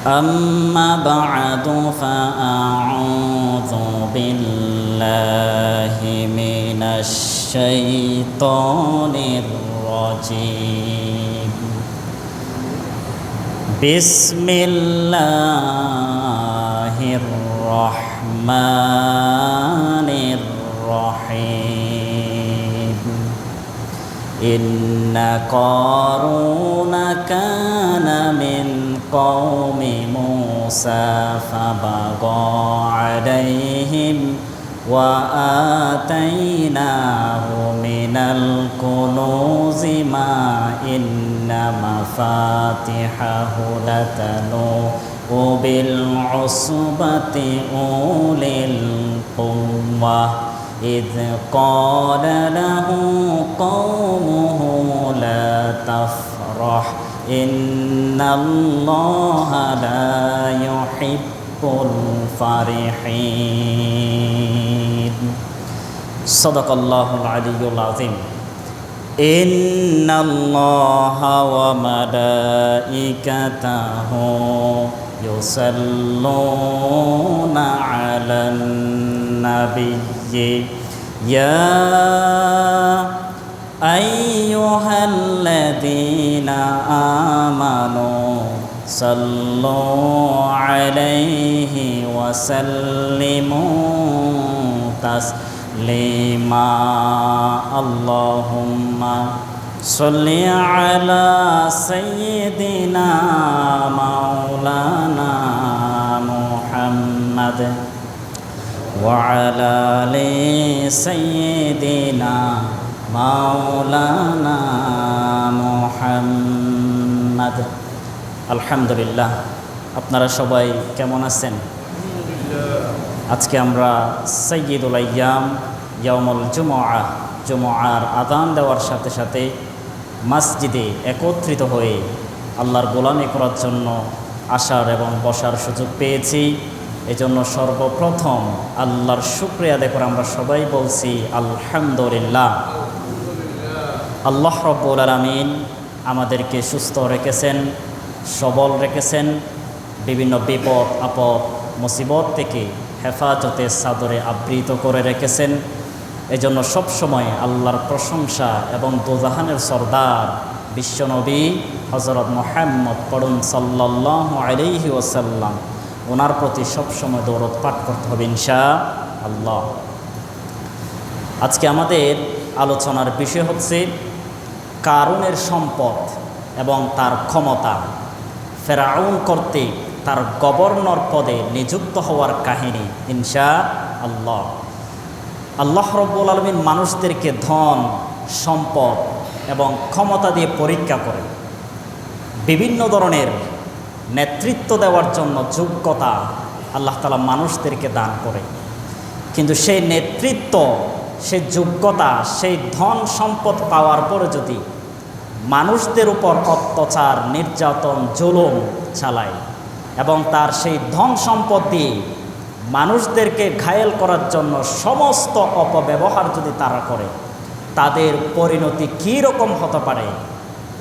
أما بعد فأعوذ بالله من الشيطان الرجيم بسم الله الرحمن الرحيم إن قارون كان من قوم موسى فبغى عليهم وآتيناه من الكنوز ما إن مفاتحه لتنوء بالعصبة أولي القوة إذ قال له قومه لا تفرح إن الله لا يحب الفرحين صدق الله العلي العظيم إن الله وملائكته يصلون على النبي يا أيها الذين آمنوا صلوا عليه وسلموا تسليما اللهم صل على سيدنا مولانا محمد وعلى آل سيدنا মাওলানা মুহাম্মদ আলহামদুলিল্লাহ। আপনারা সবাই কেমন আছেন? আজকে আমরা সাইয়্যিদুল আইয়াম ইয়াউমুল জুমআহ জুমআর আযান দেওয়ার সাথে সাথে মসজিদে একত্রিত হয়ে আল্লাহর গোলামি করার জন্য আসার এবং বসার সুযোগ পেয়েছি। এজন্য সর্বপ্রথম আল্লাহর শুকরিয়া আদায় করে আমরা সবাই বলছি আলহামদুলিল্লাহ। আল্লাহ রাব্বুল আলামিন আমাদেরকে সুস্থ রেখেছেন, সবল রেখেছেন, বিভিন্ন বিপদ আপদ মুসিবত থেকে হেফাজতে চাদরে আবৃত করে রেখেছেন। এজন্য সবসময় আল্লাহর প্রশংসা এবং দোজাহানের সরদার বিশ্বনবী হযরত মুহাম্মদ পড়ুন সাল্লাল্লাহু আলাইহি ওয়াসাল্লাম, ওনার প্রতি সবসময় দরুদ পাঠ করতে হবে ইনশাআল্লাহ। আজকে আমাদের আলোচনার বিষয় হচ্ছে কারুনের সম্পদ এবং তার ক্ষমতা, ফেরাউন কর্তৃক তার গভর্নর পদে নিযুক্ত হওয়ার কাহিনী ইনশাআল্লাহ। আল্লাহ রাব্বুল আলামিন মানুষদেরকে ধন সম্পদ এবং ক্ষমতা দিয়ে পরীক্ষা করে বিভিন্ন ধরনের নেতৃত্ব দেওয়ার জন্য যোগ্যতা আল্লাহ তাআলা মানুষদেরকে দান করে। কিন্তু সেই নেতৃত্ব, সেই যোগ্যতা, সেই ধন সম্পদ পাওয়ার পরে যদি মানুষদের উপর অত্যাচার নির্যাতন জুলুম চালায় এবং তার সেই ধন সম্পদ দিয়ে মানুষদেরকে ঘায়েল করার জন্য সমস্ত অপব্যবহার যদি তারা করে, তাদের পরিণতি কী রকম হতে পারে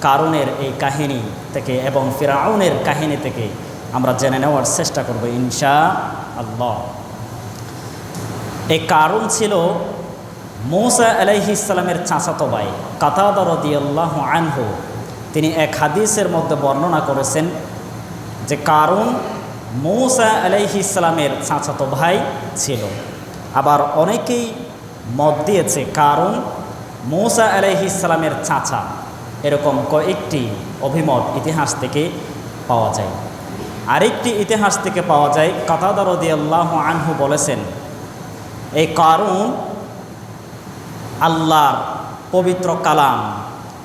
কারুনের এই কাহিনী থেকে এবং ফিরআউনের কাহিনী থেকে আমরা জেনে নেওয়ার চেষ্টা করব ইনশাআল্লাহ। এই কারুন ছিল মূসা আলাইহিস সালামের চাচাতো ভাই কাতাদা রাদিয়াল্লাহু আনহু। তিনি এক হাদিসের মধ্যে বর্ণনা করেছেন যে কারুন মূসা আলাইহিস সালামের চাচাতো ভাই ছিল। আবার অনেকেই মত দিয়েছে কারুন মূসা আলাইহিস সালামের চাচা। এরকম কয়েকটি অভিমত ইতিহাস থেকে পাওয়া যায়। আরেকটি ইতিহাস থেকে পাওয়া যায়, কাতাদা রাদিয়াল্লাহু আনহু বলেছেন এই কারুন আল্লাহর পবিত্র কালাম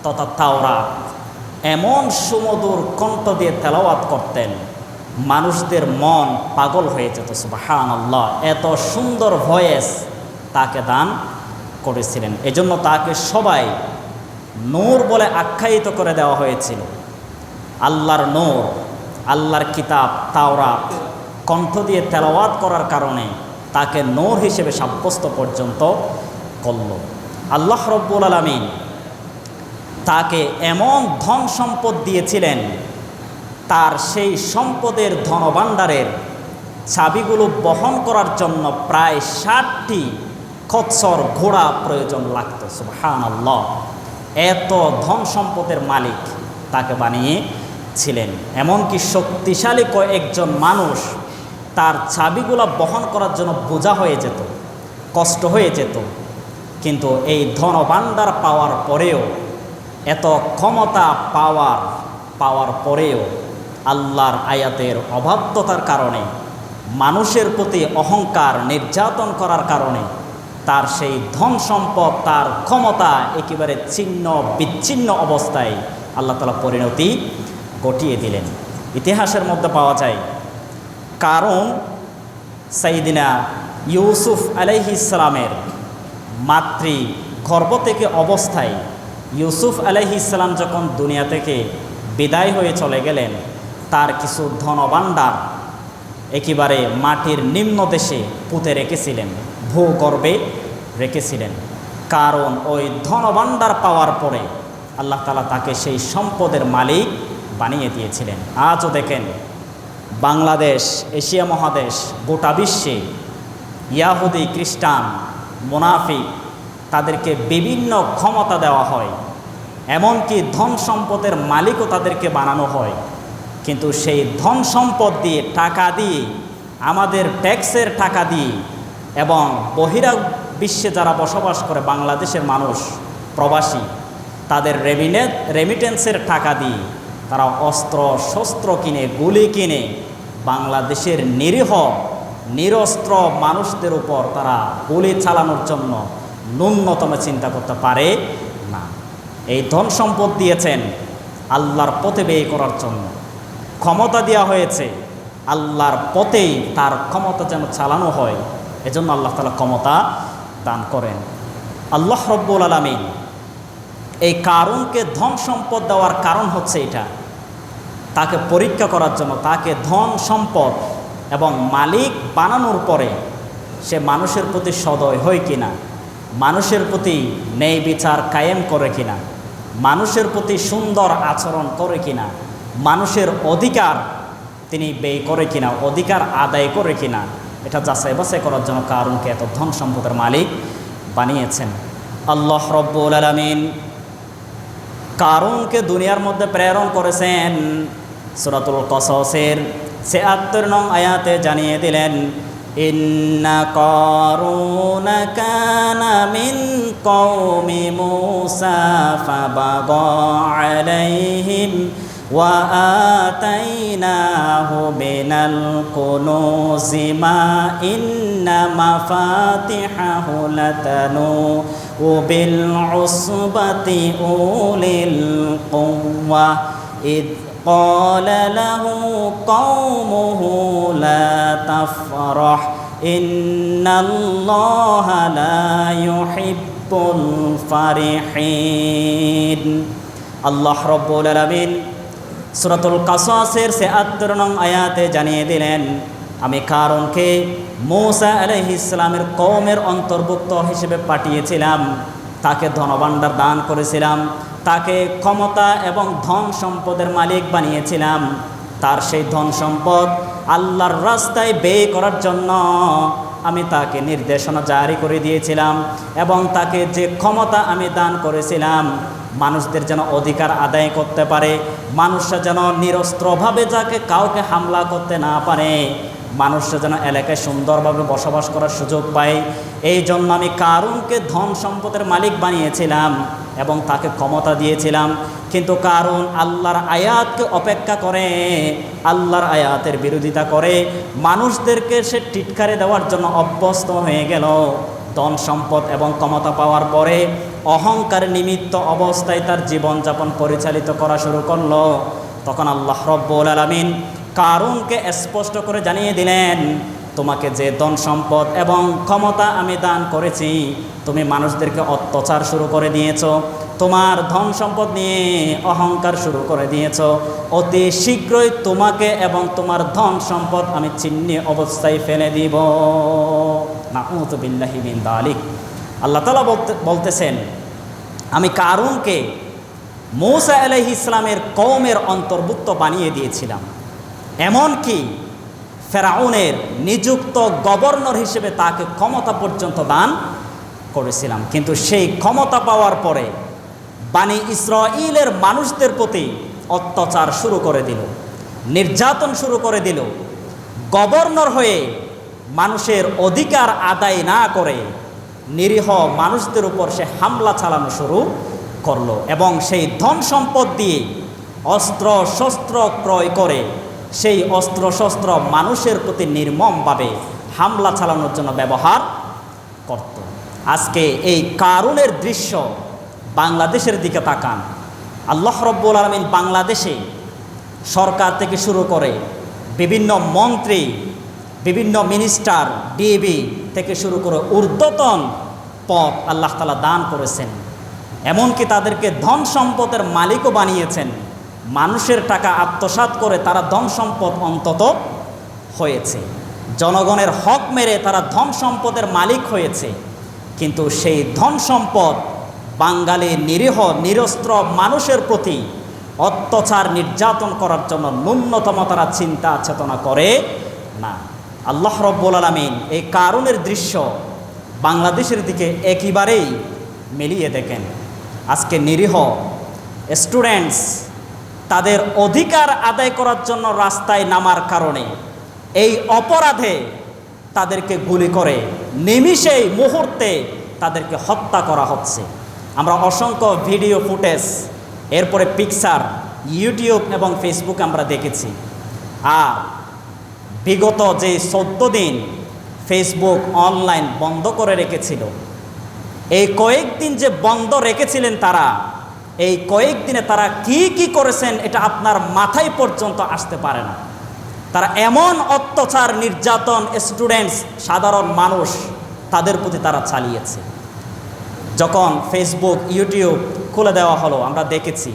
তথা তাওরাত এমন সুমধুর কণ্ঠ দিয়ে তেলাওয়াত করতেন, মানুষদের মন পাগল হয়ে যেত। সুবহানাল্লাহ, এত সুন্দর ভয়েস তাকে দান করেছিলেন। এজন্য তাকে সবাই নূর বলে আখ্যায়িত করে দেওয়া হয়েছিল। আল্লাহর নূর, আল্লাহর কিতাব তাওরাত কণ্ঠ দিয়ে তেলাওয়াত করার কারণে তাকে নূর হিসেবে সাব্যস্ত পর্যন্ত করল। আল্লাহ রব্বুল আলামিন তাকে এমন ধন সম্পদ দিয়েছিলেন তার সেই সম্পদের ধনভাণ্ডারের চাবিগুলো বহন করার জন্য প্রায় 60টি খচ্চর ঘোড়া প্রয়োজন লাগত। সুবহানাল্লাহ, এত ধন সম্পদের মালিক তাকে বানিয়েছিলেন। এমনকি শক্তিশালী কয়েকজন মানুষ তার চাবিগুলো বহন করার জন্য বোঝা হয়ে যেত, কষ্ট হয়ে যেত। কিন্তু এই ধনভাণ্ডার পাওয়ার পরেও, এত ক্ষমতা পাওয়ার পরেও আল্লাহর আয়াতের অবাধ্যতার কারণে, মানুষের প্রতি অহংকার নির্যাতন করার কারণে তার সেই ধন সম্পদ, তার ক্ষমতা একেবারে ছিন্ন বিচ্ছিন্ন অবস্থায় আল্লাহ তাআলা পরিণতি ঘটিয়ে দিলেন। ইতিহাসের মধ্যে পাওয়া যায়, কারণ সাইয়্যিদিনা ইউসুফ আলাইহিস সালামের মাতৃ গর্ভ থেকে অবস্থায় ইউসুফ আলাইহিস সালাম যখন দুনিয়া থেকে বিদায় হয়ে চলে গেলেন, তার কিছু ধনভাণ্ডার একেবারে মাটির নিম্ন দেশে পুঁতে রেখেছিলেন, ভূগর্ভে রেখেছিলেন। কারণ ওই ধনভাণ্ডার পাওয়ার পরে আল্লাহ তাআলা তাকে সেই সম্পদের মালিক বানিয়ে দিয়েছিলেন। আজও দেখেন, বাংলাদেশ, এশিয়া মহাদেশ, গোটা বিশ্বে ইয়াহুদি, খ্রিস্টান, মুনাফিক তাদেরকে বিভিন্ন ক্ষমতা দেওয়া হয়, এমনকি ধন সম্পদের মালিকও তাদেরকে বানানো হয়। কিন্তু সেই ধন সম্পদ দিয়ে, টাকা দিয়ে, আমাদের ট্যাক্সের টাকা দিয়ে এবং বহিরা বিশ্বে যারা বসবাস করে বাংলাদেশের মানুষ, প্রবাসী, তাদের রেমিটেন্সের টাকা দিয়ে তারা অস্ত্র শস্ত্র কিনে, গুলি কিনে বাংলাদেশের নিরীহ নিরস্ত্র মানুষদের উপর তারা গুলি চালানোর জন্য ন্যূনতম চিন্তা করতে পারে না। এই ধন সম্পদ দিয়েছেন আল্লাহর পথে ব্যয় করার জন্য, ক্ষমতা দেওয়া হয়েছে আল্লাহর পথেই তার ক্ষমতা যেন চালানো হয়, এজন্য আল্লাহ তাআলা ক্ষমতা দান করেন। আল্লাহ রব্বুল আলামিন এই কারুনকে ধন সম্পদ দেওয়ার কারণ হচ্ছে এটা, তাকে পরীক্ষা করার জন্য। তাকে ধন সম্পদ এবং মালিক বানানোর পরে সে মানুষের প্রতি সদয় হয় কিনা, মানুষের প্রতি ন্যায় বিচার কায়েম করে কিনা, মানুষের প্রতি সুন্দর আচরণ করে কিনা, মানুষের অধিকার তিনি ব্যয় করে কিনা, অধিকার আদায় করে কিনা, এটা যাচাই বাছাই করার জন্য কারুনকে এত ধন সম্পদের মালিক বানিয়েছেন। আল্লাহ রব্বুল আলামিন কারুনকে দুনিয়ার মধ্যে প্রেরণ করেছেন। সূরাতুল কসসের ৭৬ নং আয়াতে জানিয়ে দিলেন, ইন্না কারুনা কানা মিন কওমি মূসা ফাবাগা আলাইহিম ওয়া আতাইনাহু মিনাল কুনুজি মা ইন্না মাফাতিহাহু লাতানু বিল উসবাতি উলিল কুওয়া ইদ قال له قومه لا تفرح إن الله لا يحب الفرحين। আল্লাহ রব্বুল আলামিন সূরাতুল কাসাসের ৭৬ নং আয়াতে জানিয়ে দিলেন, আমি কারুনকে মূসা আলাইহিস সালামের কওমের অন্তর্ভুক্ত হিসেবে পাঠিয়েছিলাম, তাকে ধনভাণ্ডার দান করেছিলাম, তাকে ক্ষমতা এবং ধন সম্পদের মালিক বানিয়েছিলাম। তার সেই ধন সম্পদ আল্লাহর রাস্তায় ব্যয় করার জন্য আমি তাকে নির্দেশনা জারি করে দিয়েছিলাম এবং তাকে যে ক্ষমতা আমি দান করেছিলাম, মানুষদের যেন অধিকার আদায় করতে পারে, মানুষরা যেন নিরস্ত্রভাবে যাকে কাউকে হামলা করতে না পারে, মানুষরা যেন এলাকায় সুন্দরভাবে বসবাস করার সুযোগ পায়, এই জন্য আমি কারুনকে ধন সম্পদের মালিক বানিয়েছিলাম এবং তাকে ক্ষমতা দিয়েছিলাম। কিন্তু কারুন আল্লাহর আয়াতকে অপেক্ষা করে, আল্লাহর আয়াতের বিরোধিতা করে, মানুষদেরকে সে টিটকারি দেওয়ার জন্য অভ্যস্ত হয়ে গেল। ধন সম্পদ এবং ক্ষমতা পাওয়ার পরে অহংকার নিমিত্ত অবস্থায় তার জীবনযাপন পরিচালিত করা শুরু করলো। তখন আল্লাহ রব্বুল আলামিন কারুনকে স্পষ্ট করে জানিয়ে দিলেন, তোমাকে যে ধন সম্পদ এবং ক্ষমতা আমি দান করেছি, তুমি মানুষদেরকে অত্যাচার শুরু করে দিয়েছো, তোমার ধন সম্পদ নিয়ে অহংকার শুরু করে দিয়েছো, অতি শীঘ্রই তোমাকে এবং তোমার ধন সম্পদ আমি ছিন্ন অবস্থায় ফেলে দিব। নাউযু বিল্লাহি মিন যালিক। আল্লাহ তাআলা বলতেছেন, আমি কারুনকে মূসা আলাইহিস সালামের কওমের অন্তর্ভুক্ত বানিয়ে দিয়েছিলাম। এমনকি ফেরাউনের নিযুক্ত গভর্নর হিসেবে তাকে ক্ষমতা পর্যন্ত দান করেছিলাম। কিন্তু সেই ক্ষমতা পাওয়ার পরে বানি ইসরাঈলের মানুষদের প্রতি অত্যাচার শুরু করে দিল, নির্যাতন শুরু করে দিল। গভর্নর হয়ে মানুষের অধিকার আদায় না করে নিরীহ মানুষদের উপর সে হামলা চালানো শুরু করলো এবং সেই ধন সম্পদ দিয়ে অস্ত্র শস্ত্র ক্রয় করে সেই অস্ত্র শস্ত্র মানুষের প্রতি নির্মমভাবে হামলা চালানোর জন্য ব্যবহার করত। আজকে এই কারুনের দৃশ্য বাংলাদেশের দিকে তাকান। আল্লাহ রাব্বুল আলামিন বাংলাদেশে সরকার থেকে শুরু করে বিভিন্ন মন্ত্রী, বিভিন্ন মিনিস্টার, ডিবি থেকে শুরু করে ঊর্ধ্বতন পদ আল্লাহ তাআলা দান করেছেন। এমনকি তাদেরকে ধন সম্পদের মালিকও বানিয়েছেন। মানুষের টাকা আত্মসাৎ করে তারা ধন সম্পদ অন্তত হয়েছে, জনগণের হক মেরে তারা ধন সম্পদের মালিক হয়েছে। কিন্তু সেই ধন সম্পদ বাঙালি নিরীহ নিরস্ত্র মানুষের প্রতি অত্যাচার নির্যাতন করার জন্য ন্যূনতম তারা চিন্তা চেতনা করে না। আল্লাহ রাব্বুল আলামিন এই কারুনের দৃশ্য বাংলাদেশের দিকে একেবারেই মিলিয়ে দেখেন। আজকে নিরীহ স্টুডেন্টস তাদের অধিকার আদায় করার জন্য রাস্তায় নামার কারণে এই অপরাধে তাদেরকে গুলি করে নিমিষেই মুহূর্তে তাদেরকে হত্যা করা হচ্ছে। আমরা অসংখ্য ভিডিও ফুটেজ, এরপরে পিকচার ইউটিউব এবং ফেসবুকে আমরা দেখেছি। আর বিগত যে 14 দিন ফেসবুক অনলাইন বন্ধ করে রেখেছিল, এই কয়েকদিন যে বন্ধ রেখেছিলেন তারা, এই কয়েকদিনে তারা কি কি করেছেন এটা আপনার মাথায় পর্যন্ত আসতে পারে না। তারা এমন অত্যাচার নির্যাতন স্টুডেন্টস, সাধারণ মানুষ তাদের প্রতি তারা চালিয়েছে। যখন ফেসবুক ইউটিউব খুলে দেওয়া হলো, আমরা দেখেছি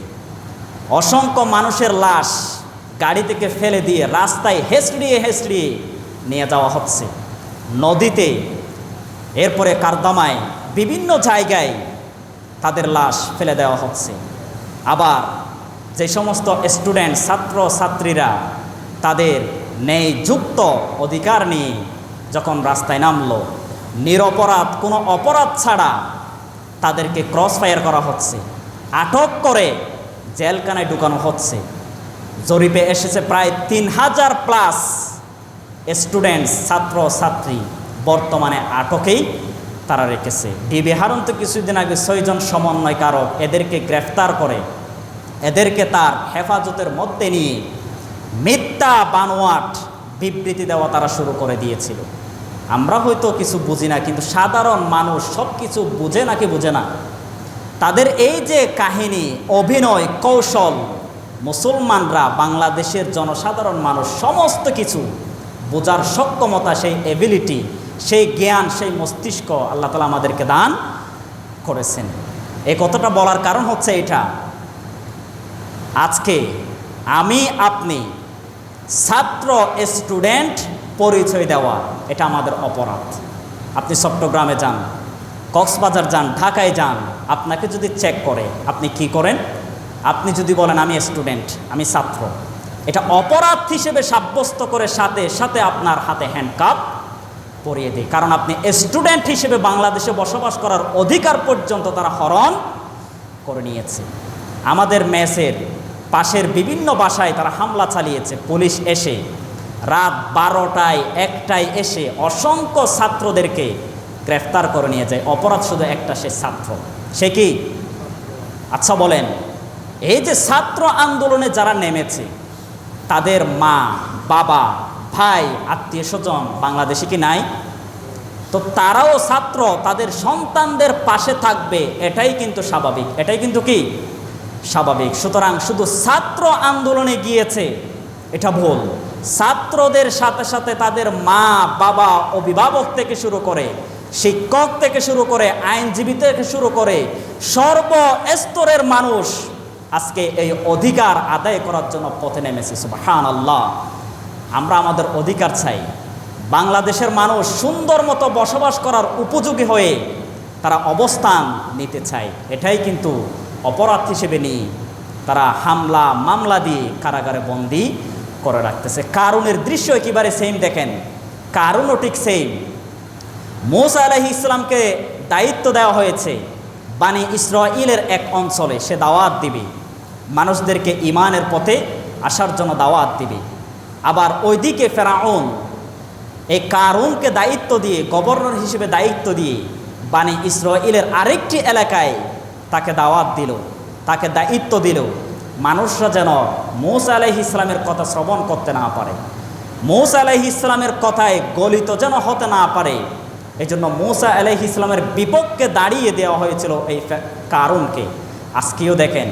অসংখ্য মানুষের লাশ গাড়ি থেকে ফেলে দিয়ে রাস্তায় হেঁচড়িয়ে হেঁচড়িয়ে নিয়ে যাওয়া হচ্ছে, নদীতে, এরপরে কারদামায়, বিভিন্ন জায়গায় তাদের লাশ ফেলে দেওয়া হচ্ছে। আবার যে সমস্ত স্টুডেন্ট ছাত্র ছাত্রীরা তাদের ন্যায়যুক্ত অধিকার নিয়ে যখন রাস্তায় নামলো, নিরপরাধ কোনো অপরাধ ছাড়া তাদেরকে ক্রস ফায়ার করা হচ্ছে, আটক করে জেলখানায় ঢুকানো হচ্ছে। জরিপে এসেছে প্রায় 3000+ স্টুডেন্টস, ছাত্র ছাত্রী বর্তমানে আটকেই তারা রেখেছে। ডিবি হারুন তো কিছুদিন আগে 6 জন সমন্বয়কারক এদেরকে গ্রেফতার করে এদেরকে তার হেফাজতের মধ্যে নিয়ে মিথ্যা বানোয়াট বিবৃতি দেওয়া তারা শুরু করে দিয়েছিল। আমরা হয়তো কিছু বুঝি না, কিন্তু সাধারণ মানুষ সব কিছু বুঝে নাকি বুঝে না। তাদের এই যে কাহিনী, অভিনয় কৌশল, মুসলমানরা, বাংলাদেশের জনসাধারণ মানুষ সমস্ত কিছু বোঝার সক্ষমতা, সেই এবিলিটি, সেই জ্ঞান, সেই মস্তিষ্ক আল্লাহ তাআলা আমাদেরকে দান করেছেন। এই কথাটা বলার কারণ হচ্ছে এটা, আজকে আমি আপনি ছাত্র স্টুডেন্ট পরিচয় দেওয়া এটা আমাদের অপরাধ। আপনি চট্টগ্রামে যান, কক্সবাজার যান, ঢাকায় যান, আপনাকে যদি চেক করে আপনি কি করেন? আপনি যদি বলেন আমি স্টুডেন্ট, আমি ছাত্র, এটা অপরাধ হিসেবে সাব্যস্ত করে সাথে সাথে আপনার হাতে হ্যান্ডকাপ পরিয়ে দেয়। কারণ আপনি স্টুডেন্ট হিসেবে বাংলাদেশে বসবাস করার অধিকার পর্যন্ত তারা হরণ করে নিয়েছে। আমাদের মেসের পাশের বিভিন্ন বাসায় তারা হামলা চালিয়েছে। পুলিশ এসে রাত 12টায় 1টায় এসে অসংখ্য ছাত্রদেরকে গ্রেফতার করে নিয়ে যায়। অপরাধ শুধু একটা, সে ছাত্র। সে কি? আচ্ছা বলেন, এই যে ছাত্র আন্দোলনে যারা নেমেছে তাদের মা বাবা ভাই আত্মীয় স্বজন বাংলাদেশে কি নাই? তো তারাও ছাত্র, তাদের সন্তানদের পাশে থাকবে, এটাই কিন্তু স্বাভাবিক। এটাই কিন্তু কি স্বাভাবিক। সুতরাং শুধু ছাত্র আন্দোলনে গিয়েছে এটা ভুল। ছাত্রদের সাথে সাথে তাদের মা বাবা, অভিভাবক থেকে শুরু করে, শিক্ষক থেকে শুরু করে, আইনজীবী থেকে শুরু করে সর্বস্তরের মানুষ আজকে এই অধিকার আদায় করার জন্য পথে নেমেছে। সুবহানাল্লাহ। আমরা আমাদের অধিকার চাই। বাংলাদেশের মানুষ সুন্দর মতো বসবাস করার উপযোগী হয়ে তারা অবস্থান নিতে চায়। এটাই কিন্তু অপরাধ হিসেবে নিই তারা হামলা মামলা দিয়ে কারাগারে বন্দী করে রাখতেছে। কারুনের দৃশ্য একেবারে সেম দেখেন, কারুনও ঠিক সেম। মূসা আলাইহিস সালামকে দায়িত্ব দেওয়া হয়েছে বানি ইসরাঈলের এক অঞ্চলে সে দাওয়াত দিবে, মানুষদেরকে ঈমানের পথে আসার জন্য দাওয়াত দিবে। আবার ওইদিকে ফেরাউন এই কারুনকে দায়িত্ব দিয়ে, গভর্নর হিসেবে দায়িত্ব দিয়ে বানি ইসরাঈলের আরেকটি এলাকায় তাকে দাওয়াত দিল, তাকে দায়িত্ব দিল মানুষরা যেন মূসা আলাইহিস সালামের কথা শ্রবণ করতে না পারে, মূসা আলাইহিস সালামের কথায় গলিত যেন হতে না পারে। এই জন্য মূসা আলাইহিস সালামের বিপক্ষে দাঁড়িয়ে দেওয়া হয়েছিল এই কারুনকে। আজকেও দেখেন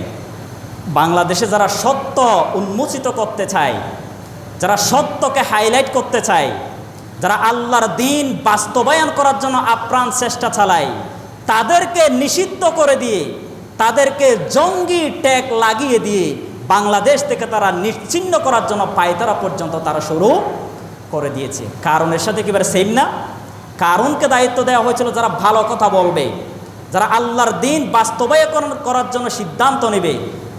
বাংলাদেশে যারা সত্য উন্মোচিত করতে চায়, যারা সত্যকে হাইলাইট করতে চায়, যারা আল্লাহর দ্বীন বাস্তবায়ন করার জন্য আপ্রাণ চেষ্টা চালায়, তাদেরকে নিষিদ্ধ করে দিয়ে, তাদেরকে জঙ্গি ট্যাগ লাগিয়ে দিয়ে বাংলাদেশ থেকে তারা নিশ্চিহ্ন করার জন্য পায়তারা পর্যন্ত তারা শুরু করে দিয়েছে। কারণের সাথে একেবারে সেম না? কারণকে দায়িত্ব দেওয়া হয়েছিল যারা ভালো কথা বলবে, যারা আল্লাহর দ্বীন বাস্তবায়ন করার জন্য সিদ্ধান্ত নেবে,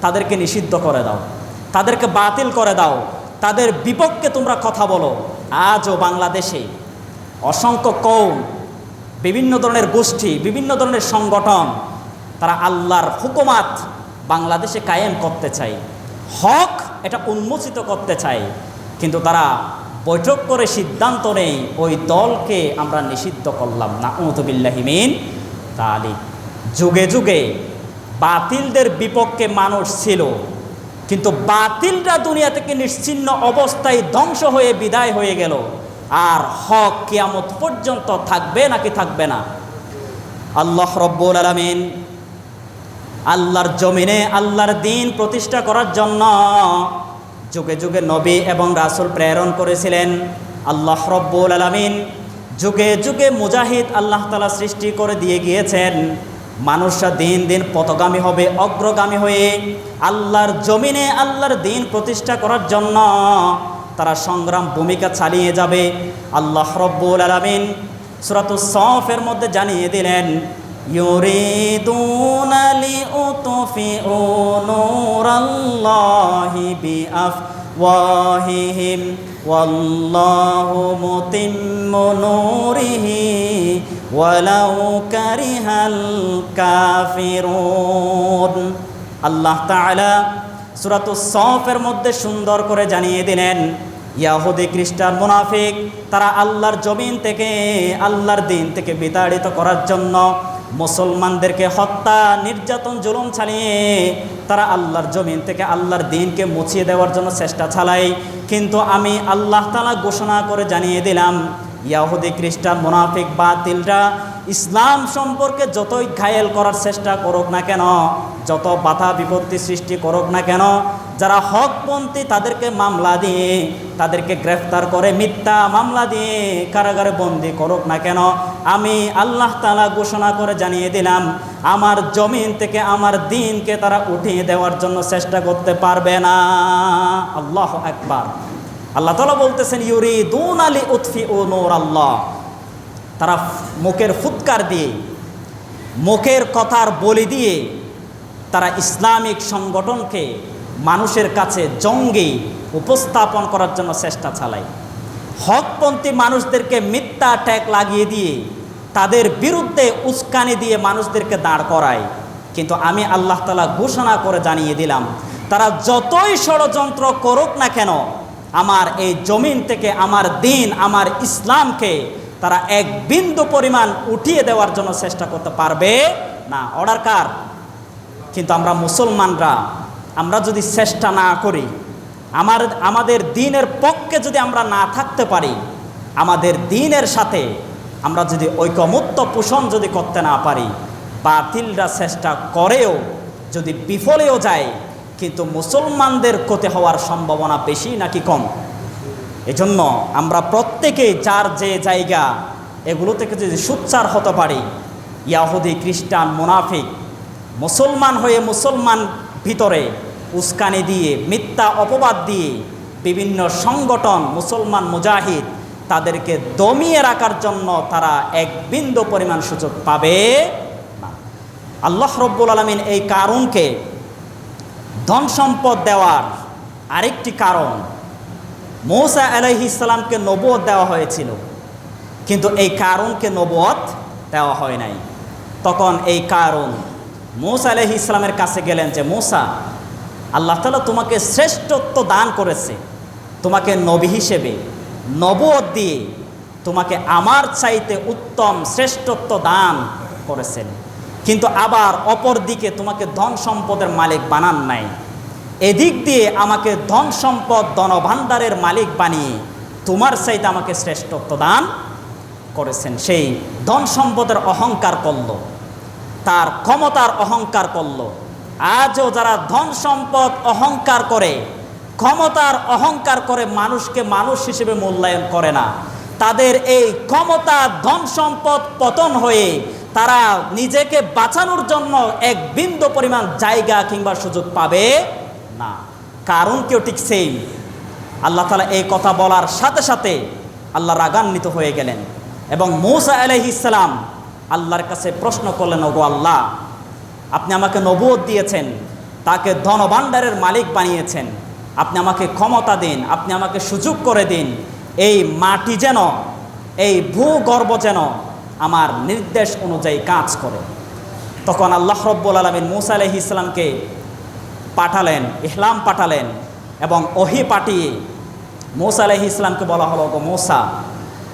তাদেরকে নিষিদ্ধ করে দাও, তাদেরকে বাতিল করে দাও, তাদের বিপক্ষে তোমরা কথা বলো। আজও বাংলাদেশে অসংখ্য কওম, বিভিন্ন ধরনের গোষ্ঠী, বিভিন্ন ধরনের সংগঠন, তারা আল্লাহর হুকুমাত বাংলাদেশে কায়েম করতে চায়, হক এটা উন্মোচিত করতে চায়, কিন্তু তারা বৈঠক করে সিদ্ধান্ত নেই ওই দলকে আমরা নিষিদ্ধ করলাম। নাউযু বিল্লাহি মিন যালিক। যুগে যুগে বাতিলদের বিপক্ষে মানুষ ছিল, কিন্তু বাতিলরা দুনিয়া থেকে নিশ্চিহ্ন অবস্থায় ধ্বংস হয়ে বিদায় হয়ে গেল। আর হক কিয়ামত পর্যন্ত থাকবে নাকি থাকবে না? আল্লাহ রব্বুল আলামিন আল্লাহর জমিনে আল্লাহর দ্বীন প্রতিষ্ঠা করার জন্য যুগে যুগে নবী এবং রাসূল প্রেরণ করেছিলেন। আল্লাহ রব্বুল আলামিন যুগে যুগে মুজাহিদ আল্লাহ তাআলা সৃষ্টি করে দিয়ে গিয়েছেন। মানুষরা দিন দিন পথগামী হবে, অগ্রগামী হয়ে আল্লাহর জমিনে আল্লাহর দ্বীন প্রতিষ্ঠা করার জন্য তারা সংগ্রাম ভূমিকা চালিয়ে যাবে। আল্লাহ রব্বুল আলামিন সূরাতুস সাফের মধ্যে জানিয়ে দিলেন, ইউরিদুনা লিউতফিউ নূরাল্লাহি বিআফওয়াহিহিম ওয়াল্লাহু মুতিম্মু নূরিহি ওয়ালাউ কারিহাল কাফিরুন। আল্লাহ তাআলা সূরাতুস সাফের মধ্যে সুন্দর করে জানিয়ে দিলেন, ইয়াহুদি খ্রিস্টান মুনাফিক তারা আল্লাহর জমিন থেকে, আল্লাহর দ্বীন থেকে বিতাড়িত করার জন্য মুসলমানদেরকে হত্যা, নির্যাতন, জুলুম চালিয়ে তারা আল্লাহর জমিন থেকে আল্লাহর দ্বীনকে মুছিয়ে দেওয়ার জন্য চেষ্টা চালায়। কিন্তু আমি আল্লাহ তাআলা ঘোষণা করে জানিয়ে দিলাম, ইয়াহুদি খ্রিস্টান মুনাফিক বাতিলরা ইসলাম সম্পর্কে যতই ঘায়েল করার চেষ্টা করুক না কেন, যত বাধা বিপত্তি সৃষ্টি করুক না কেন, যারা হকপন্থী তাদেরকে মামলা দিয়ে, তাদেরকে গ্রেফতার করে মিথ্যা মামলা দিয়ে কারাগারে বন্দী করুক না কেন, আমি আল্লাহ তাআলা ঘোষণা করে জানিয়ে দিলাম, আমার জমিন থেকে আমার দ্বীনকে তারা উঠিয়ে দেওয়ার জন্য চেষ্টা করতে পারবে না। আল্লাহু আকবার। আল্লাহ তাআলা বলতেছেন, ইউরিদুনা লিউতফিউ নূরাল্লাহ। তারা মুখের ফুৎকার দিয়ে, মুখের কথার বলি দিয়ে তারা ইসলামিক সংগঠনকে মানুষের কাছে জঙ্গি উপস্থাপন করার জন্য চেষ্টা চালায়। হকপন্থী মানুষদেরকে মিথ্যা ট্যাগ লাগিয়ে দিয়ে তাদের বিরুদ্ধে উস্কানি দিয়ে মানুষদেরকে দাঁড় করায়। কিন্তু আমি আল্লাহ তাআলা ঘোষণা করে জানিয়ে দিলাম, তারা যতই ষড়যন্ত্র করুক না কেন, আমার এই জমিন থেকে আমার দ্বীন, আমার ইসলামকে তারা এক বিন্দু পরিমাণ উঠিয়ে দেওয়ার জন্য চেষ্টা করতে পারবে না। অর্ডার কার? কিন্তু আমরা মুসলমানরা, আমরা যদি চেষ্টা না করি, আমাদের দ্বীনের পক্ষে যদি আমরা না থাকতে পারি, আমাদের দ্বীনের সাথে আমরা যদি ঐকমত্য পোষণ যদি করতে না পারি, বাতিলরা চেষ্টা করেও যদি বিফলেও যায়, কিন্তু মুসলমানদের ক্ষতি হওয়ার সম্ভাবনা বেশি নাকি কম? এজন্য আমরা প্রত্যেকেই যার যে জায়গা এগুলো থেকে যদি সোচ্চার হতে পারি, ইয়াহুদি খ্রিস্টান মুনাফিক মুসলমান হয়ে মুসলমান ভিতরে উস্কানি দিয়ে, মিথ্যা অপবাদ দিয়ে বিভিন্ন সংগঠন, মুসলমান মুজাহিদ তাদেরকে দমিয়ে রাখার জন্য তারা এক বিন্দু পরিমাণ সুযোগ পাবে না। আল্লাহ রব্বুল আলামিন এই কারুনকে ধন সম্পদ দেওয়ার আরেকটি কারণ, মূসা আলাইহিস সালামকে নবুয়ত দেওয়া হয়েছিল, কিন্তু এই কারণকে নবুয়ত দেওয়া হয় নাই। তখন এই কারণ মূসা আলাইহিস সালামের কাছে গেলেন যে, মূসা, আল্লাহ তাআলা তোমাকে শ্রেষ্ঠত্ব দান করেছে, তোমাকে নবী হিসেবে নবুয়ত দিয়ে তোমাকে আমার চাইতে উত্তম শ্রেষ্ঠত্ব দান করেছেন, কিন্তু আবার অপর দিকে তোমাকে ধন সম্পদের মালিক বানান নাই। এদিক দিয়ে আমাকে ধন সম্পদ ধনভাণ্ডারের মালিক বানিয়ে তোমার চাইতে আমাকে শ্রেষ্ঠত্ব দান করেছেন। সেই ধন সম্পদের অহংকার করল, তার ক্ষমতার অহংকার করল। আজও যারা ধন সম্পদ অহংকার করে, ক্ষমতার অহংকার করে, মানুষকে মানুষ হিসেবে মূল্যায়ন করে না, তাদের এই ক্ষমতা ধন সম্পদ পতন হয়ে তারা নিজেকে বাঁচানোর জন্য এক বিন্দু পরিমাণ জায়গা কিংবা সুযোগ পাবে না। কারণ কেউ ঠিক সেই আল্লাহ তাআলা এই কথা বলার সাথে সাথে আল্লাহ রাগান্বিত হয়ে গেলেন এবং মূসা আলাইহিস সালাম আল্লাহর কাছে প্রশ্ন করলেন, ওগো আল্লাহ, আপনি আমাকে নবুয়ত দিয়েছেন, তাকে ধনভাণ্ডারের মালিক বানিয়েছেন, আপনি আমাকে ক্ষমতা দিন, আপনি আমাকে সুযোগ করে দিন, এই মাটি যেন, এই ভূগর্ভ যেন আমার নির্দেশ অনুযায়ী কাজ করে। তখন আল্লাহ রব্বুল আলামিন মূসা আলাইহিস সালামকে পাঠালেন, ইহলাম পাঠালেন এবং ওহী পাঠিয়ে মূসা আলাইহিস সালামকে বলা হলো, গো মূসা,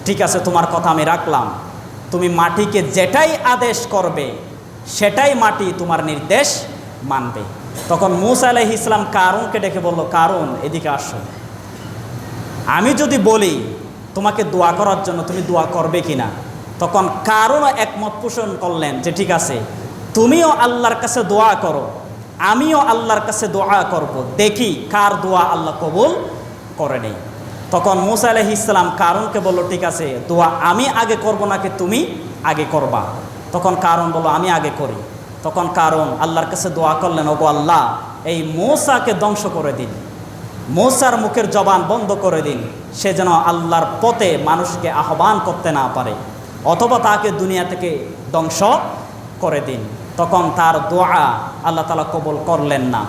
ঠিক আছে, তোমার কথা আমি রাখলাম, তুমি মাটিকে যেটাই আদেশ করবে সেটাই মাটি তোমার নির্দেশ মানবে। তখন মূসা আলাইহিস সালাম কারুনকে ডেকে বলল, কারুন, এদিকে আসো, আমি যদি বলি তোমাকে দোয়া করার জন্য, তুমি দোয়া করবে কিনা? তখন কারুনও একমত পোষণ করলেন যে ঠিক আছে, তুমিও আল্লাহর কাছে দোয়া করো, আমিও আল্লাহর কাছে দোয়া করব, দেখি কার দোয়া আল্লাহ কবুল করে নেই। তখন মূসা আলাইহিস সালাম কারুনকে বলল, ঠিক আছে, দোয়া আমি আগে করব নাকি তুমি আগে করবা? তখন কারুন বলল, আমি আগে করি। তখন কারুন আল্লাহর কাছে দোয়া করলেন, ওগো আল্লাহ, এই মূসাকে ধ্বংস করে দিন, মূসার মুখের জবান বন্ধ করে দিন, সে যেন আল্লাহর পথে মানুষকে আহ্বান করতে না পারে, অথবা তাকে দুনিয়া থেকে ধ্বংস করে দিন। তখন তার দোয়া আল্লাহ তাআলা কবুল করলেন না।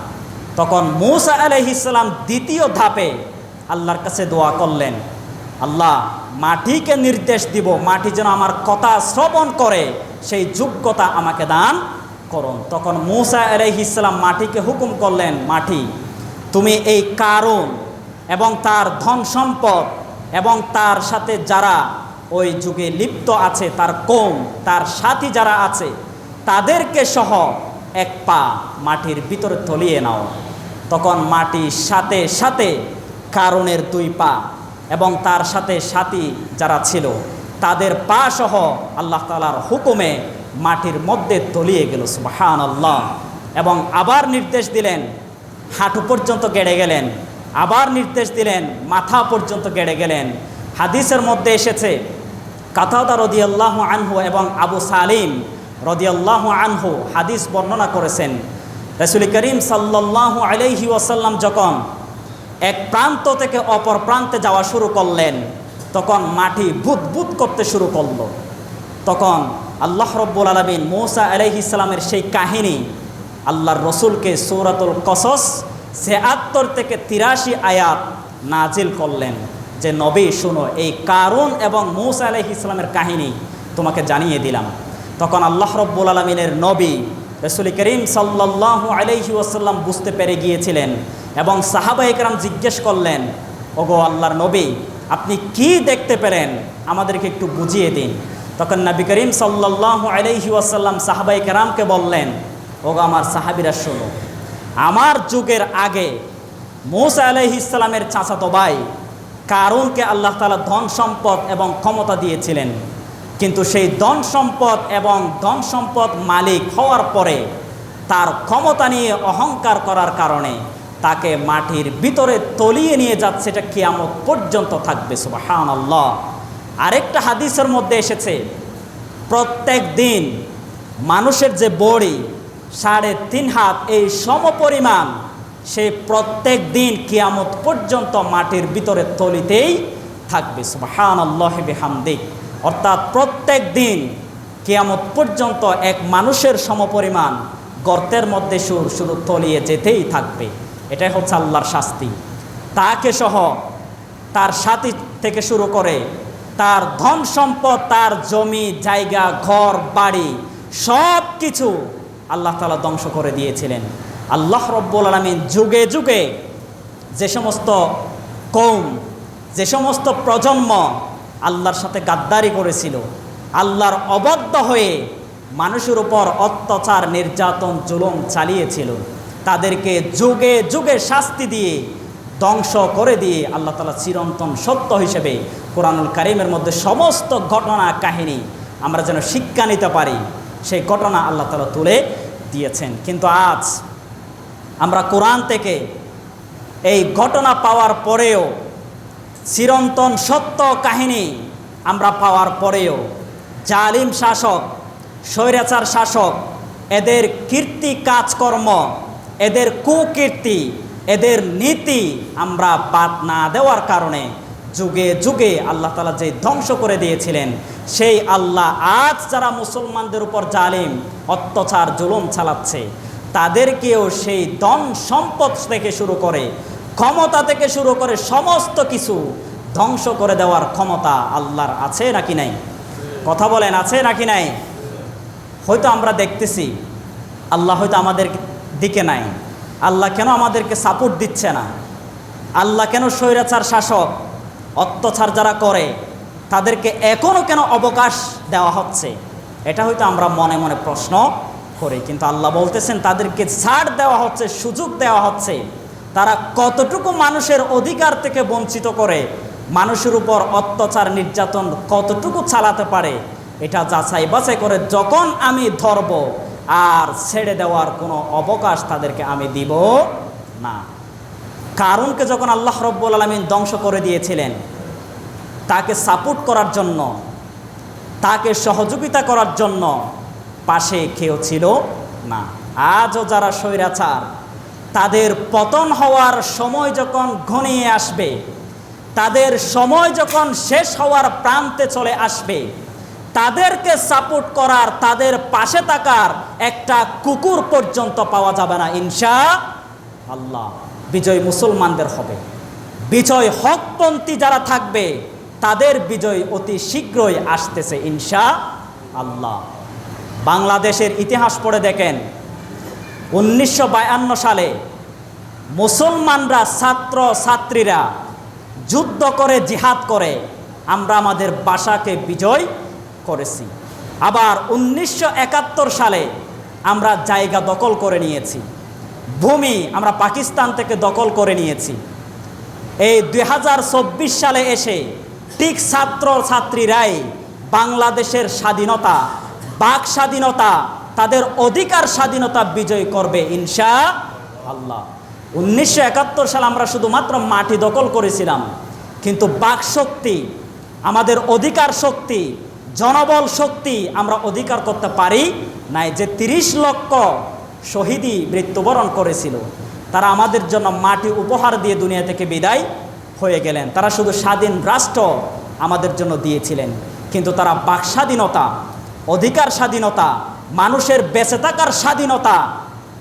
তখন মূসা আলাইহিস সালাম দ্বিতীয় ধাপে আল্লাহর কাছে দোয়া করলেন, আল্লাহ, মাটিকে নির্দেশ দিব, মাটি যেন আমার কথা শ্রবণ করে, সেই যোগ্যতা আমাকে দান করুন। তখন মূসা আলাইহিস সালাম মাটিকে হুকুম করলেন, মাটি, তুমি এই কারুন এবং তার ধন সম্পদ এবং তার সাথে যারা ওই যুগে লিপ্ত আছে, তার কওম, তার সাথী যারা আছে, তাদেরকে সহ এক পা মাটির ভিতরে তলিয়ে নাও। তখন মাটির সাথে সাথে কারুনের দুই পা এবং তার সাথে সাথী যারা ছিল তাদের পা সহ আল্লাহ তাআলার হুকুমে মাটির মধ্যে তলিয়ে গেল। সুবহানাল্লাহ। এবং আবার নির্দেশ দিলেন, হাঁটু পর্যন্ত গেড়ে গেলেন, আবার নির্দেশ দিলেন, মাথা পর্যন্ত গেড়ে গেলেন। হাদিসের মধ্যে এসেছে, কাতাদা রাদিয়াল্লাহু আনহু এবং আবু সালিম রাদিয়াল্লাহু আনহু হাদিস বর্ণনা করেছেন, রাসূল করিম সাল্লাল্লাহু আলাইহি ওয়াসাল্লাম যখন এক প্রান্ত থেকে অপর প্রান্তে যাওয়া শুরু করলেন, তখন মাটি বুদবুদ করতে শুরু করল। তখন আল্লাহ রব্বুল আলামিন মূসা আলাইহিস সালামের সেই কাহিনী আল্লাহর রসুলকে সূরাতুল কসস ৭৬ থেকে ৮৩ আয়াত নাজিল করলেন যে, নবী শুনো, এই কারুন এবং মূসা আলাইহিস সালামের কাহিনী তোমাকে জানিয়ে দিলাম। তখন আল্লাহ রব্বুল আলামিনের নবী রাসূল করিম সাল্লাল্লাহু আলাইহি ওয়াসাল্লাম বুঝতে পেরে গিয়েছিলেন এবং সাহাবায়ে কেরাম জিজ্ঞেস করলেন, ওগো আল্লাহর নবী, আপনি কি দেখতে পেলেন, আমাদেরকে একটু বুঝিয়ে দিন। তখন নবী করিম সাল্লাল্লাহু আলাইহি ওয়াসাল্লাম সাহাবায়ে কেরামকে বললেন, ওগো আমার সাহাবীরা শোনো, আমার যুগের আগে মূসা আলাইহিস সালামের চাচাতো ভাই কারুনকে আল্লাহ তাআলা ধন সম্পদ এবং ক্ষমতা দিয়েছিলেন, কিন্তু সেই ধন সম্পদ এবং ধন সম্পদ মালিক হওয়ার পরে তার ক্ষমতা নিয়ে অহংকার করার কারণে তাকে মাটির ভিতরে তলিয়ে নিয়ে যাচ্ছে, এটা কিয়ামত পর্যন্ত থাকবে। সুবহানাল্লাহ। আরেকটা হাদিসের মধ্যে এসেছে, প্রত্যেক দিন মানুষের যে বড়ি ৩.৫ হাত, এই সমপরিমাণ সে প্রত্যেক দিন কিয়ামত পর্যন্ত মাটির ভিতরে তলিতেই থাকবে। সুবহানাল্লাহি বিহামদিহি। অর্থাৎ প্রত্যেক দিন কিয়ামত পর্যন্ত এক মানুষের সমপরিমাণ গর্তের মধ্যে সুর শুধু তলিয়ে যেতেই থাকবে। এটাই হচ্ছে আল্লাহর শাস্তি। তাকে সহ তার সাথী থেকে শুরু করে তার ধন সম্পদ, তার জমি জায়গা, ঘর বাড়ি সব কিছু আল্লাহ তাআলা ধ্বংস করে দিয়েছিলেন। আল্লাহ রব্বুল আলামিন যুগে যুগে যে সমস্ত কওম, যে সমস্ত প্রজন্ম আল্লাহর সাথে গাদ্দারি করেছিল, আল্লাহর অবাধ্য হয়ে মানুষের উপর অত্যাচার, নির্যাতন, জুলুম চালিয়েছিল, তাদেরকে যুগে যুগে শাস্তি দিয়ে ধ্বংস করে দিয়ে আল্লাহ তাআলা চিরন্তন সত্য হিসেবে কোরআনুল কারীমের মধ্যে সমস্ত ঘটনা কাহিনী আমরা যেন শিক্ষা নিতে পারি, সেই ঘটনা আল্লাহ তাআলা তুলে দিয়েছেন। কিন্তু আজ আমরা কোরআন থেকে এই ঘটনা পাওয়ার পরেও, চিরন্তন সত্য কাহিনী আমরা পাওয়ার পরেও জালিম শাসক, স্বৈরাচার শাসক, এদের কীর্তি কাজকর্ম, এদের কুকীর্তি, এদের নীতি আমরা বাদ না দেওয়ার কারণে যুগে যুগে আল্লাহ তাআলা যে ধ্বংস করে দিয়েছিলেন, সেই আল্লাহ আজ যারা মুসলমানদের উপর জালিম, অত্যাচার, জুলুম চালাচ্ছে, তাদেরকেও সেই ধন সম্পদ থেকে শুরু করে, ক্ষমতা থেকে শুরু করে সমস্ত কিছু ধ্বংস করে দেওয়ার ক্ষমতা আল্লাহর আছে নাকি নাই? কথা বলেন, আছে নাকি নাই? হয়তো আমরা দেখতেছি আল্লাহ হয়তো আমাদের দিকে নাই। আল্লাহ কেন আমাদেরকে সাপোর্ট দিচ্ছে না? আল্লাহ কেন স্বৈরাচার শাসক, অত্যাচার যারা করে তাদেরকে এখনও কেন অবকাশ দেওয়া হচ্ছে? এটা হয়তো আমরা মনে মনে প্রশ্ন করি। কিন্তু আল্লাহ বলতেছেন তাদেরকে ছাড় দেওয়া হচ্ছে, সুযোগ দেওয়া হচ্ছে। তারা কতটুকু মানুষের অধিকার থেকে বঞ্চিত করে, মানুষের উপর অত্যাচার, নির্যাতন কতটুকু চালাতে পারে, এটা যাচাই বাছাই করে যখন আমি ধরব, আর ছেড়ে দেওয়ার কোনো অবকাশ তাদেরকে আমি দিব না। কারণকে যখন আল্লাহ রব্বুল আলামিন ধ্বংস করে দিয়েছিলেন, তাকে সাপোর্ট করার জন্য, তাকে সহযোগিতা করার জন্য পাশে কেউ ছিল না। আজও যারা স্বৈরাচার, তাদের পতন হওয়ার সময় যখন ঘনিয়ে আসবে, তাদের সময় যখন শেষ হওয়ার প্রান্তে চলে আসবে, তাদেরকে সাপোর্ট করার, তাদের পাশে থাকার একটা কুকুর পর্যন্ত পাওয়া যাবে না ইনশাআল্লাহ। বিজয় মুসলমানদের হবে। বিজয় হকপন্থী যারা থাকবে তাদের বিজয় অতি শীঘ্রই আসতেছে ইনশাআল্লাহ। বাংলাদেশের ইতিহাস পড়ে দেখেন, 1952 সালে মুসলমানরা, ছাত্র ছাত্রীরা যুদ্ধ করে, জিহাদ করে আমরা আমাদের বাসাকে বিজয় করেছি। আবার 1971 সালে আমরা জায়গা দখল করে নিয়েছি, ভূমি আমরা পাকিস্তান থেকে দখল করে নিয়েছি। এই 2024 সালে এসে ঠিক ছাত্র ছাত্রীরাই বাংলাদেশের স্বাধীনতা, বাক স্বাধীনতা, তাদের অধিকার স্বাধীনতা বিজয় করবে ইনশাআল্লাহ। 1971 সালে আমরা শুধুমাত্র মাটি দখল করেছিলাম, কিন্তু বাক শক্তি, আমাদের অধিকার শক্তি, জনবল শক্তি আমরা অধিকার করতে পারি নাই। যে 30 লক্ষ শহীদই মৃত্যুবরণ করেছিল, তারা আমাদের জন্য মাটি উপহার দিয়ে দুনিয়া থেকে বিদায় হয়ে গেলেন। তারা শুধু স্বাধীন রাষ্ট্র আমাদের জন্য দিয়েছিলেন, কিন্তু তারা বাক স্বাধীনতা, অধিকার স্বাধীনতা, মানুষের বেঁচে থাকার স্বাধীনতা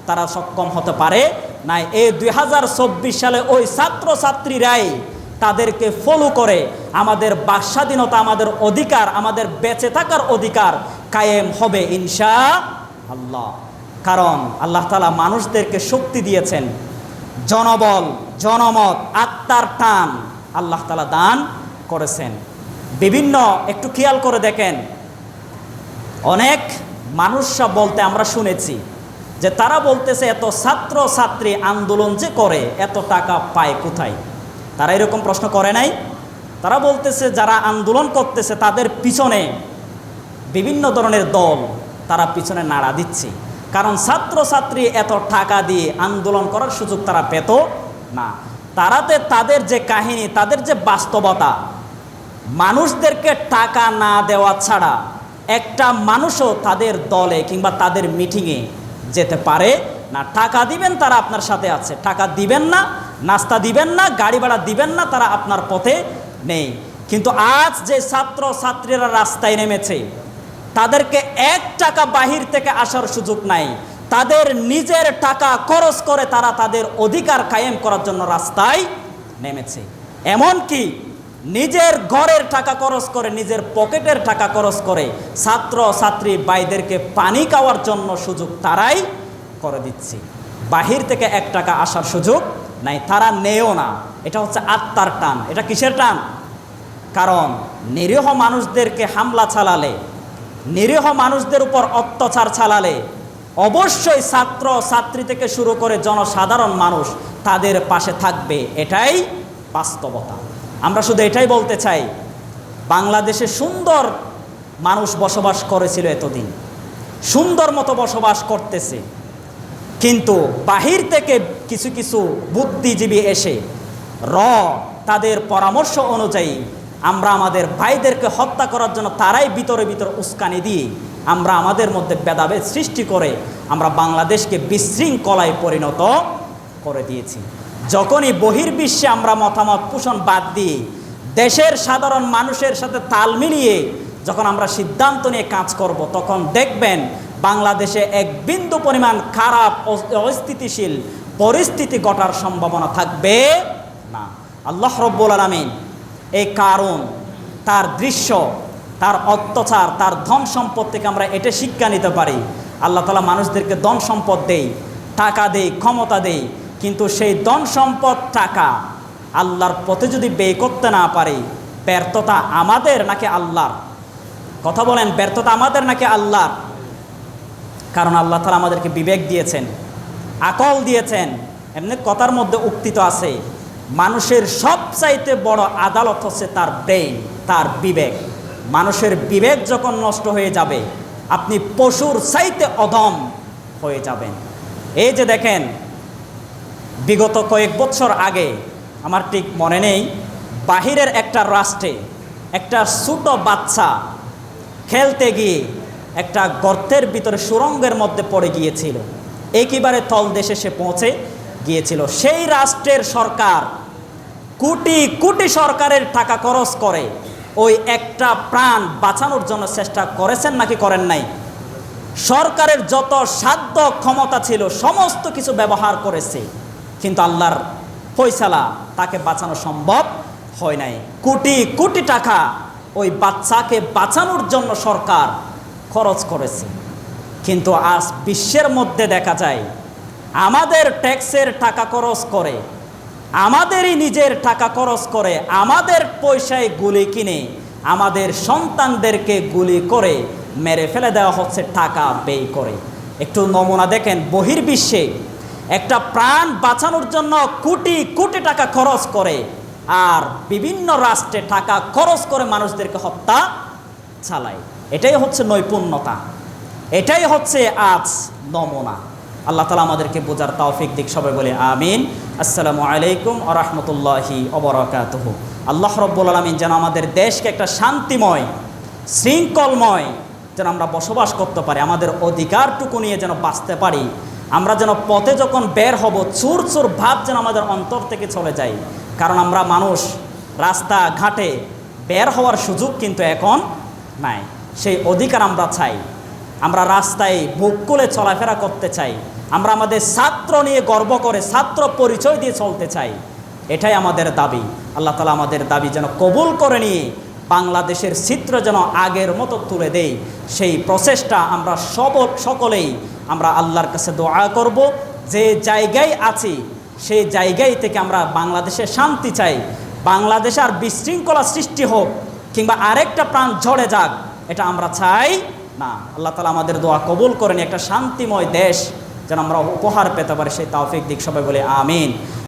তারা সক্ষম হতে পারে নাই। এই 2024 সালে ওই ছাত্র ছাত্রীরাই তাদেরকে ফলো করে আমাদের বাক স্বাধীনতা, আমাদের অধিকার, আমাদের বেঁচে থাকার অধিকার কায়েম হবে ইনশাআল্লাহ। কারণ আল্লাহ তাআলা মানুষদেরকে শক্তি দিয়েছেন, জনবল, জনমত, আত্মার টান আল্লাহ তাআলা দান করেছেন। বিভিন্ন, একটু খেয়াল করে দেখেন, অনেক মানুষরা বলতে আমরা শুনেছি যে তারা বলতেছে এত ছাত্র ছাত্রী আন্দোলন যে করে এত টাকা পায় কোথায়? তারা এরকম প্রশ্ন করে নাই? তারা বলতেছে যারা আন্দোলন করতেছে তাদের পিছনে বিভিন্ন ধরনের দল তারা পিছনে নাড়া দিচ্ছে, কারণ ছাত্র ছাত্রী এত টাকা দিয়ে আন্দোলন করার সুযোগ তারা পেত না। তারাতে তাদের যে কাহিনী, তাদের যে বাস্তবতা, মানুষদেরকে টাকা না দেওয়া ছাড়া একটা মানুষও তাদের দলে কিংবা তাদের মিটিংয়ে যেতে পারে না। টাকা দিবেন তারা আপনার সাথে আছে, টাকা দিবেন না, নাস্তা দিবেন না, গাড়ি ভাড়া দিবেন না, তারা আপনার পথে নেই। কিন্তু আজ যে ছাত্র ছাত্রীরা রাস্তায় নেমেছে, তাদেরকে 1 টাকা বাহির থেকে আসার সুযোগ নাই, তাদের নিজের টাকা খরচ করে তারা তাদের অধিকার কায়েম করার জন্য রাস্তায় নেমেছে। এমনকি নিজের ঘরের টাকা খরচ করে, নিজের পকেটের টাকা খরচ করে ছাত্র ছাত্রী ভাইদেরকে পানি খাওয়ার জন্য সুযোগ তারাই করে দিচ্ছে। বাহির থেকে 1 টাকা আসার সুযোগ নাই, তারা নেও না। এটা হচ্ছে আত্মার টান। এটা কিসের টান? কারণ নিরীহ মানুষদেরকে হামলা চালালে, নিরীহ মানুষদের উপর অত্যাচার চালালে অবশ্যই ছাত্র ছাত্রী থেকে শুরু করে জনসাধারণ মানুষ তাদের পাশে থাকবে, এটাই বাস্তবতা। আমরা শুধু এটাই বলতে চাই, বাংলাদেশে সুন্দর মানুষ বসবাস করেছিল এতদিন, সুন্দর মতো বসবাস করতেছে, কিন্তু বাহির থেকে কিছু কিছু বুদ্ধিজীবী এসে তাদের পরামর্শ অনুযায়ী আমরা আমাদের ভাইদেরকে হত্যা করার জন্য তারাই ভিতরে ভিতরে উস্কানি দিয়ে আমরা আমাদের মধ্যে ভেদাভেদ সৃষ্টি করে আমরা বাংলাদেশকে বিশৃঙ্খলায় পরিণত করে দিয়েছি। যখনই বহির্বিশ্বে আমরা মতামত পোষণ বাদ দিয়ে দেশের সাধারণ মানুষের সাথে তাল মিলিয়ে যখন আমরা সিদ্ধান্ত নিয়ে কাজ করব, তখন দেখবেন বাংলাদেশে এক বিন্দু পরিমাণ খারাপ অস্থিতিশীল পরিস্থিতি ঘটার সম্ভাবনা থাকবে না। আল্লাহ রব্বুল আলামিন এই কারণ, তার দৃশ্য, তার অত্যাচার, তার ধন সম্পদ থেকে আমরা এটা শিক্ষা নিতে পারি। আল্লাহ তাআলা মানুষদেরকে ধন সম্পদ দেয়, টাকা দেয়, ক্ষমতা দেয়, কিন্তু সেই ধন সম্পদ টাকা আল্লাহর পথে যদি ব্যয় করতে না পারি, ব্যর্থতা আমাদের নাকি আল্লাহর? কথা বলেন, ব্যর্থতা আমাদের নাকি আল্লাহর? কারণ আল্লাহ তাআলা আমাদেরকে বিবেক দিয়েছেন, আকল দিয়েছেন। এমনি কথার মধ্যে উক্তি তো আছে, মানুষের সবচাইতে বড় আদালত হচ্ছে তার ব্রেইন, তার বিবেক। মানুষের বিবেক যখন নষ্ট হয়ে যাবে, আপনি পশুর চাইতে অধম হয়ে যাবেন। এই যে দেখেন, বিগত কয়েক বছর আগে, আমার ঠিক মনে নেই, বাহিরের একটা রাষ্ট্রে একটা ছোট বাচ্চা খেলতে গিয়ে একটা গর্তের ভিতরে সুড়ঙ্গের মধ্যে পড়ে গিয়েছিল, একেবারে তলদেশে সে পৌঁছে গিয়েছিল। সেই রাষ্ট্রের সরকার কোটি কোটি সরকারের টাকা খরচ করে ওই একটা প্রাণ বাঁচানোর জন্য চেষ্টা করেছেন নাকি করেন নাই? সরকারের যত সাধ্য ক্ষমতা ছিল সমস্ত কিছু ব্যবহার করেছে, কিন্তু আল্লাহর ফয়সালা তাকে বাঁচানো সম্ভব হয় নাই। কোটি কোটি টাকা ওই বাচ্চাকে বাঁচানোর জন্য সরকার খরচ করেছে, কিন্তু আজ বিশ্বের মধ্যে দেখা যায় আমাদের ট্যাক্সের টাকা খরচ করে, আমাদেরই নিজের টাকা খরচ করে, আমাদের পয়সায় গুলি কিনে আমাদের সন্তানদেরকে গুলি করে মেরে ফেলে দেওয়া হচ্ছে টাকা ব্যয় করে। একটু নমুনা দেখেন, বহির্বিশ্বে একটা প্রাণ বাঁচানোর জন্য কোটি কোটি টাকা খরচ করে, আর বিভিন্ন রাষ্ট্রে টাকা খরচ করে মানুষদেরকে হত্যা চালায়। এটাই হচ্ছে নৈপুণ্যতা, এটাই হচ্ছে আজ নমুনা। আল্লাহ তাআলা আমাদেরকে বোঝার তৌফিক দিক, সবাই বলে আমিন। আসসালামু আলাইকুম ওয়া রাহমাতুল্লাহি ওয়া বারাকাতুহু। আল্লাহ রব্বুল আলামিন যেন আমাদের দেশকে একটা শান্তিময়, শৃঙ্খলময় যেন আমরা বসবাস করতে পারি, আমাদের অধিকারটুকু নিয়ে যেন বাঁচতে পারি। আমরা যেন পথে যখন বের হব, চুর চুর ভাব যেন আমাদের অন্তর থেকে চলে যায়। কারণ আমরা মানুষ, রাস্তাঘাটে বের হওয়ার সুযোগ কিন্তু এখন নাই। সেই অধিকার আমরা চাই। আমরা রাস্তায় বুক খুলে চলাফেরা করতে চাই। আমরা আমাদের ছাত্র নিয়ে গর্ব করে ছাত্র পরিচয় দিয়ে চলতে চাই। এটাই আমাদের দাবি। আল্লাহ তাআলা আমাদের দাবি যেন কবুল করে নিয়ে বাংলাদেশের চিত্র যেন আগের মতো তুলে দেই, সেই প্রচেষ্টা আমরা সকলেই আমরা আল্লাহর কাছে দোয়া করব। যে জায়গায় আছি সেই জায়গায় থেকে আমরা বাংলাদেশে শান্তি চাই। বাংলাদেশে আর বিশৃঙ্খলা সৃষ্টি হোক কিংবা আরেকটা প্রাণ ঝরে যাক, এটা আমরা চাই না। আল্লাহ তাআলা আমাদের দোয়া কবুল করেন, একটা শান্তিময় দেশ যেন আমরা উপহার পেতে পারি, সেই তৌফিক দিক, সবাই বলে আমিন।